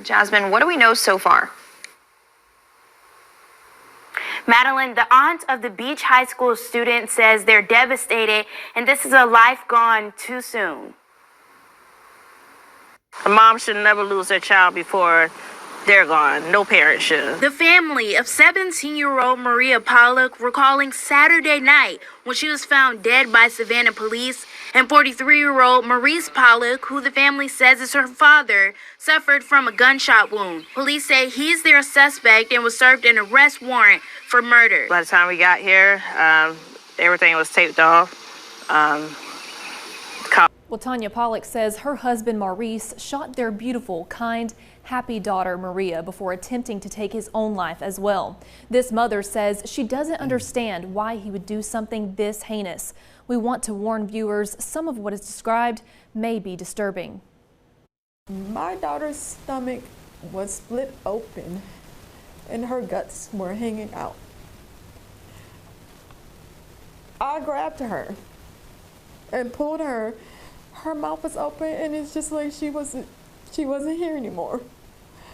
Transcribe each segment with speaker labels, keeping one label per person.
Speaker 1: Jasmine, what do we know so far?
Speaker 2: Madeline, the aunt of the Beach High School student, says they're devastated and this is a life gone too soon.
Speaker 3: A mom should never lose their child before they're gone. No parent should.
Speaker 2: The family of 17-year-old Maria Pollock recalling Saturday night when she was found dead by Savannah police, and 43-year-old Maurice Pollock, who the family says is her father, suffered from a gunshot wound. Police say he's their suspect and was served an arrest warrant for murder.
Speaker 3: By the time we got here, everything was taped off.
Speaker 4: Well, Tanya Pollock says her husband Maurice shot their beautiful, kind, happy daughter Maria before attempting to take his own life as well. This mother says she doesn't understand why he would do something this heinous. We want to warn viewers, some of what is described may be disturbing.
Speaker 5: My daughter's stomach was split open and her guts were hanging out. I grabbed her and pulled her. Her mouth was open and it's just like she wasn't here anymore.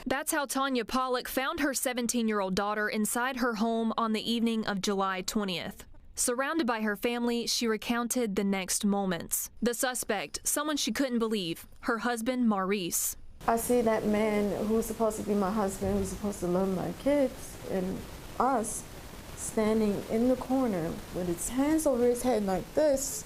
Speaker 4: That's how Tanya Pollock found her 17-year-old daughter inside her home on the evening of July 20th. Surrounded by her family, she recounted the next moments. The suspect, someone she couldn't believe, her husband Maurice.
Speaker 5: I see that man who's supposed to be my husband, who's supposed to love my kids and us, standing in the corner with his hands over his head like this,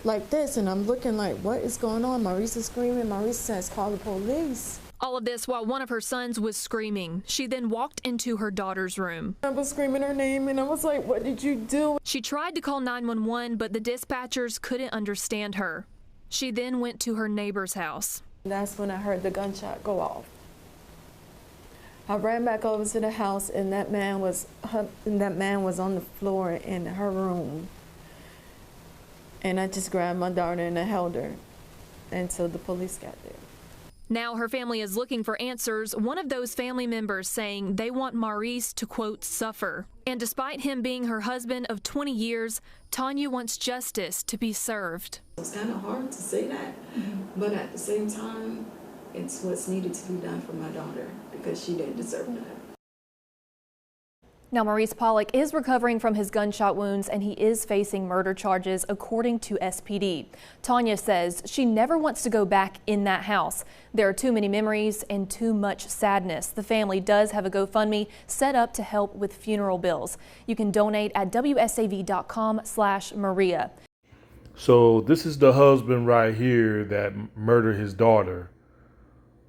Speaker 5: and I'm looking like, what is going on? Maurice is screaming. Maurice says, call the police.
Speaker 4: All of this while one of her sons was screaming. She then walked into her daughter's room.
Speaker 5: I was screaming her name and I was like, what did you do?
Speaker 4: She tried to call 911, but the dispatchers couldn't understand her. She then went to her neighbor's house.
Speaker 5: That's when I heard the gunshot go off. I ran back over to the house and that man was on the floor in her room. And I just grabbed my daughter and I held her until the police got there.
Speaker 4: Now her family is looking for answers, one of those family members saying they want Maurice to, quote, suffer. And despite him being her husband of 20 years, Tanya wants justice to be served.
Speaker 6: It's kind of hard to say that, but at the same time, it's what's needed to be done for my daughter because she didn't deserve that.
Speaker 4: Now, Maurice Pollock is recovering from his gunshot wounds and he is facing murder charges according to SPD. Tanya says she never wants to go back in that house. There are too many memories and too much sadness. The family does have a GoFundMe set up to help with funeral bills. You can donate at wsav.com/Maria.
Speaker 7: So this is the husband right here that murdered his daughter.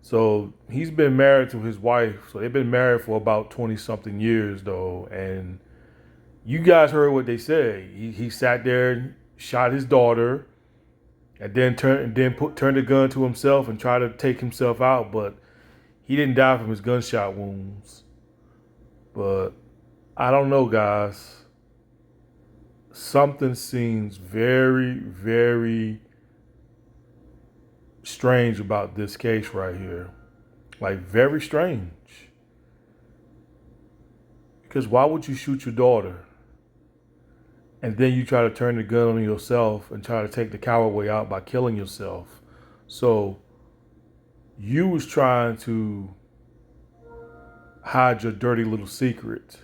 Speaker 7: So he's been married to his wife. So they've been married for about 20-something years, though. And you guys heard what they said. He sat there and shot his daughter, and then turned the gun to himself and tried to take himself out. But he didn't die from his gunshot wounds. But I don't know, guys. Something seems very, very strange about this case right here. Like, very strange. Because why would you shoot your daughter and then you try to turn the gun on yourself and try to take the coward way out by killing yourself? So you was trying to hide your dirty little secret.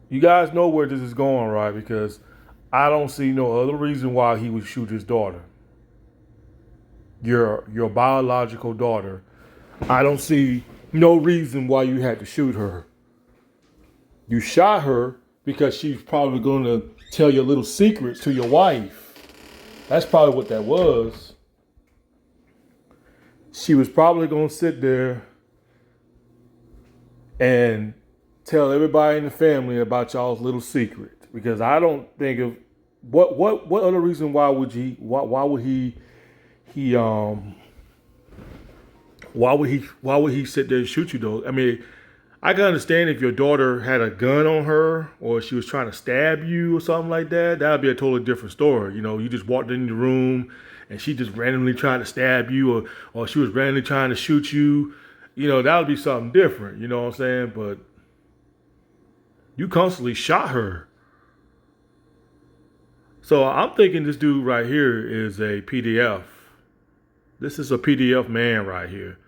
Speaker 7: You guys know where this is going, right? Because I don't see no other reason why he would shoot his daughter. Your biological daughter. I don't see no reason why you had to shoot her. You shot her because she's probably going to tell your little secrets to your wife. That's probably what that was. She was probably going to sit there and tell everybody in the family about y'all's little secret. Because I don't think of what other reason why would he sit there and shoot you though? I mean, I can understand if your daughter had a gun on her or she was trying to stab you or something like that. That would be a totally different story. You know, you just walked in the room and she just randomly tried to stab you or she was randomly trying to shoot you. You know, that would be something different. You know what I'm saying? But you constantly shot her. So I'm thinking this dude right here is a PDF. This is a PDF man right here.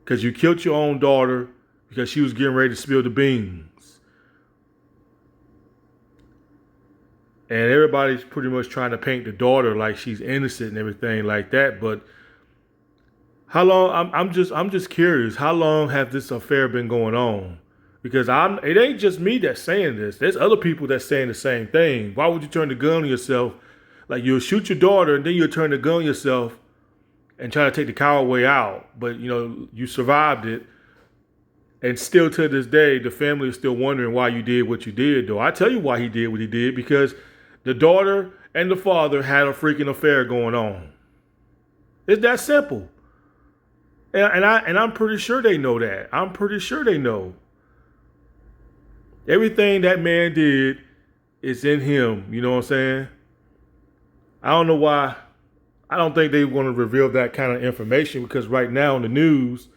Speaker 7: Because you killed your own daughter because she was getting ready to spill the beans. And everybody's pretty much trying to paint the daughter like she's innocent and everything like that. But how long? I'm just curious. How long has this affair been going on? Because it ain't just me that's saying this. There's other people that's saying the same thing. Why would you turn the gun on yourself? Like, you'll shoot your daughter and then you'll turn the gun on yourself and try to take the coward way out. But, you survived it. And still to this day, the family is still wondering why you did what you did, though. I tell you why he did what he did, because the daughter and the father had a freaking affair going on. It's that simple. And I'm pretty sure they know that. I'm pretty sure they know. Everything that man did is in him. You know what I'm saying? I don't know why. I don't think they want to reveal that kind of information, because right now in the news,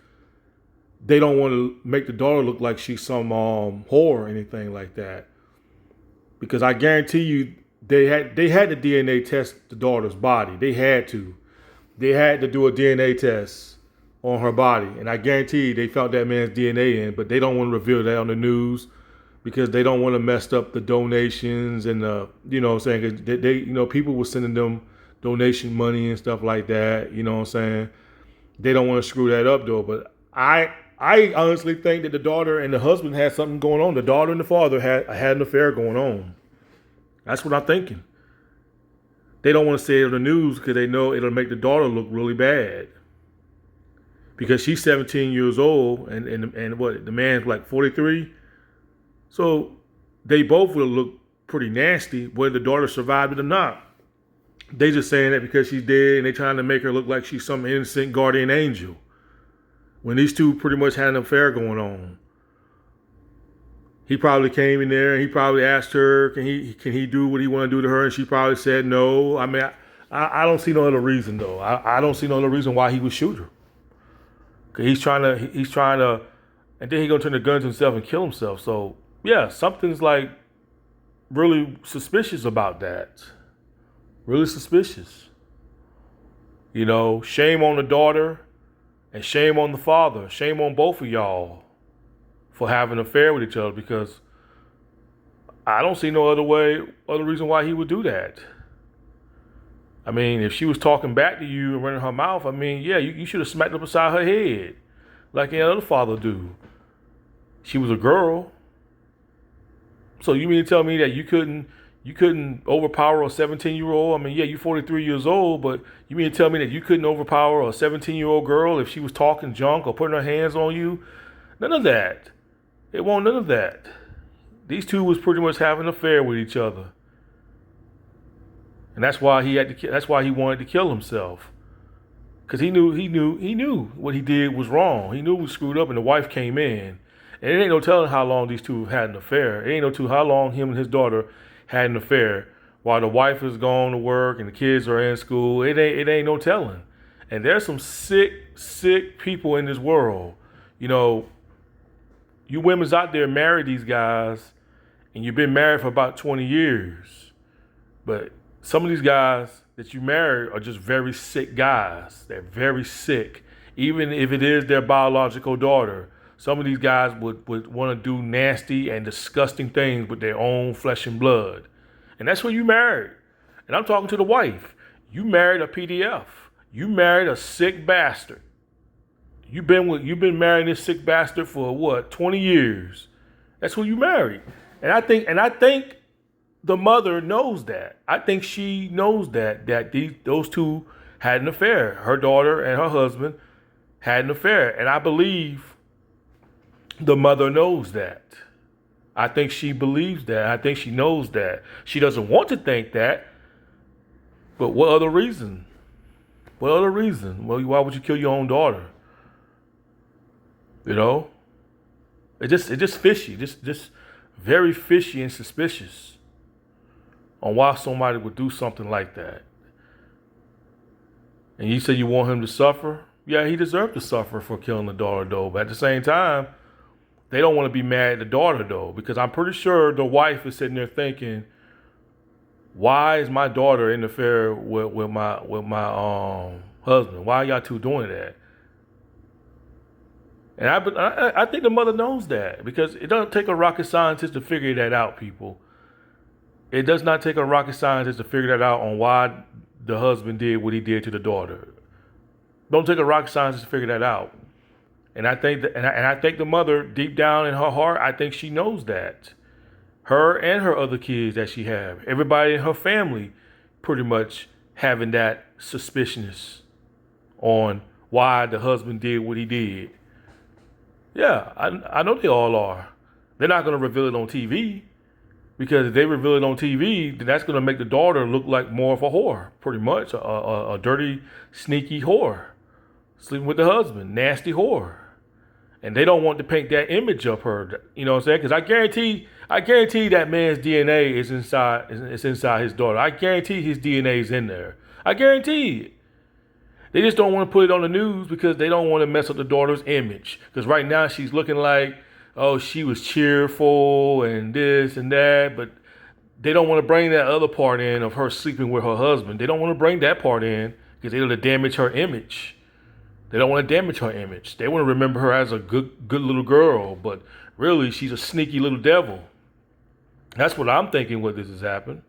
Speaker 7: they don't want to make the daughter look like she's some whore or anything like that. Because I guarantee you, they had to DNA test the daughter's body. They had to. They had to do a DNA test on her body. And I guarantee you they found that man's DNA in, but they don't want to reveal that on the news because they don't want to mess up the donations and you know what I'm saying? 'Cause they people were sending them donation money and stuff like that. You know what I'm saying? They don't want to screw that up though. But I honestly think that the daughter and the husband had something going on. The daughter and the father had an affair going on. That's what I'm thinking. They don't want to say it on the news because they know it'll make the daughter look really bad. Because she's 17 years old and what, the man's like 43. So they both will look pretty nasty whether the daughter survived it or not. They just saying that because she's dead and they trying to make her look like she's some innocent guardian angel. When these two pretty much had an affair going on. He probably came in there and he probably asked her, can he do what he want to do to her? And she probably said no. I mean, I don't see no other reason though. I don't see no other reason why he would shoot her. Cause he's trying to, and then he gonna turn the gun to himself and kill himself. So yeah, something's like really suspicious about that. Really suspicious. Shame on the daughter and shame on the father. Shame on both of y'all for having an affair with each other, because I don't see no other reason why he would do that. I mean, if she was talking back to you and running her mouth, I mean, yeah, you should have smacked her beside her head like any other father do. She was a girl. So you mean to tell me that you couldn't overpower a 17-year-old? I mean, yeah, you're 43 years old, but you mean to tell me that you couldn't overpower a 17-year-old girl if she was talking junk or putting her hands on you? None of that. It won't none of that. These two was pretty much having an affair with each other. And that's why that's why he wanted to kill himself. Because he knew what he did was wrong. He knew it was screwed up, and the wife came in. And it ain't no telling how long these two had an affair. It ain't no telling how long him and his daughter had an affair while the wife is gone to work and the kids are in school. It ain't no telling. And there's some sick people in this world. You women's out there marry these guys and you've been married for about 20 years. But some of these guys that you marry are just very sick guys. They're very sick. Even if it is their biological daughter, some of these guys would want to do nasty and disgusting things with their own flesh and blood. And that's who you married. And I'm talking to the wife. You married a PDF. You married a sick bastard. You've been marrying this sick bastard for what, 20 years. That's who you married. And I think the mother knows that. I think she knows that those two had an affair. Her daughter and her husband had an affair. And I believe the mother knows that. I think she believes that. I think she knows that. She doesn't want to think that. But what other reason? What other reason? Well, why would you kill your own daughter? It's just fishy. Just very fishy and suspicious on why somebody would do something like that. And you say you want him to suffer? Yeah, he deserved to suffer for killing the daughter, though. But at the same time, they don't want to be mad at the daughter, though, because I'm pretty sure the wife is sitting there thinking, why is my daughter in the affair with my husband. Why are y'all two doing that? And I think the mother knows that, because it doesn't take a rocket scientist to figure that out, people. It does not take a rocket scientist to figure that out on why the husband did what he did to the daughter. Don't take a rocket scientist to figure that out. And I think I think the mother, deep down in her heart, I think she knows that. Her and her other kids that she have, everybody in her family, pretty much having that suspiciousness on why the husband did what he did. Yeah, I know they all are. They're not going to reveal it on TV, because if they reveal it on TV, then that's going to make the daughter look like more of a whore, pretty much. A dirty, sneaky whore. Sleeping with the husband, nasty whore. And they don't want to paint that image of her, you know what I'm saying? Because I guarantee that man's DNA is inside his daughter. I guarantee his DNA is in there. I guarantee it. They just don't want to put it on the news because they don't want to mess up the daughter's image. Because right now she's looking like, oh, she was cheerful and this and that. But they don't want to bring that other part in of her sleeping with her husband. They don't want to bring that part in because it'll damage her image. They don't want to damage her image. They want to remember her as a good little girl. But really, she's a sneaky little devil. That's what I'm thinking when this has happened.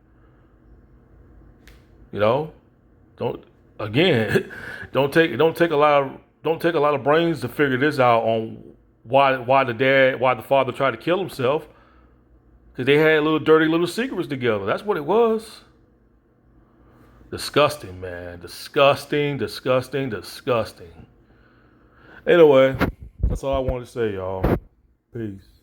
Speaker 7: You know, don't take a lot of brains to figure this out on why the father tried to kill himself, because they had dirty little secrets together. That's what it was. Disgusting, man. Disgusting. Anyway, that's all I wanted to say, y'all. Peace.